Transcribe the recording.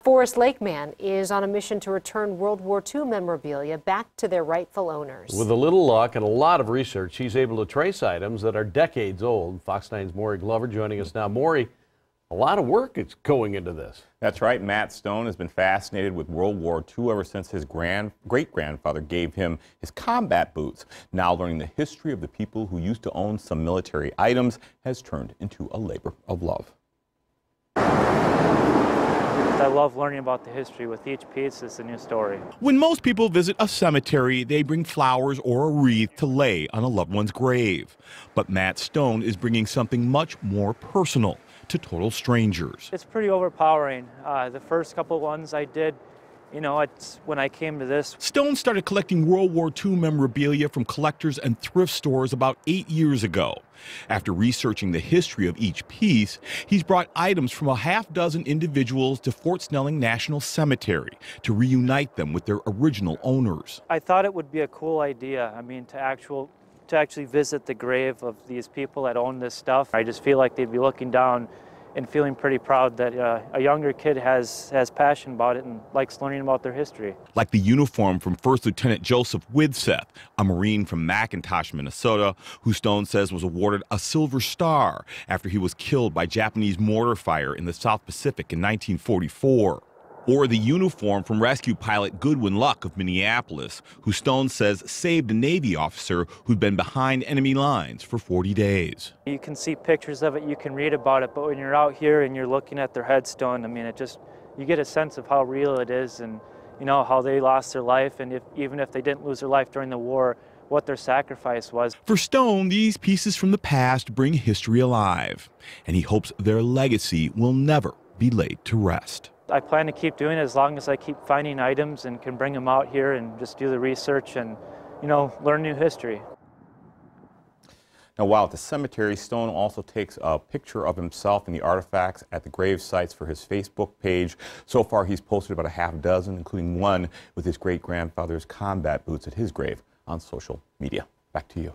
Forest Lake Man is on a mission to return World War II memorabilia back to their rightful owners. With a little luck and a lot of research, he's able to trace items that are decades old. Fox 9's Maury Glover joining us now. Maury, a lot of work is going into this. That's right. Matt Stone has been fascinated with World War II ever since his great-grandfather gave him his combat boots. Now learning the history of the people who used to own some military items has turned into a labor of love. I love learning about the history. With each piece, it's a new story. When most people visit a cemetery, they bring flowers or a wreath to lay on a loved one's grave. But Matt Stone is bringing something much more personal to total strangers. It's pretty overpowering. The first couple ones I did, it's when I came to this. Stone started collecting World War II memorabilia from collectors and thrift stores about 8 years ago. After researching the history of each piece, he's brought items from a half-dozen individuals to Fort Snelling National Cemetery to reunite them with their original owners. I thought it would be a cool idea. To actually visit the grave of these people that own this stuff. I just feel like they'd be looking down and feeling pretty proud that a younger kid has passion about it and likes learning about their history. Like the uniform from First Lieutenant Joseph Widseth, a Marine from McIntosh, Minnesota, who Stone says was awarded a Silver Star after he was killed by Japanese mortar fire in the South Pacific in 1944. Or the uniform from rescue pilot Goodwin Luck of Minneapolis, who Stone says saved a Navy officer who'd been behind enemy lines for 40 days. You can see pictures of it, you can read about it, but when you're out here and you're looking at their headstone, you get a sense of how real it is and how they lost their life, and even if they didn't lose their life during the war, what their sacrifice was. For Stone, these pieces from the past bring history alive, and he hopes their legacy will never be laid to rest. I plan to keep doing it as long as I keep finding items and can bring them out here and just do the research and, learn new history. Now, while at the cemetery, Stone also takes a picture of himself and the artifacts at the grave sites for his Facebook page. So far, he's posted about a half dozen, including one with his great-grandfather's combat boots at his grave on social media. Back to you.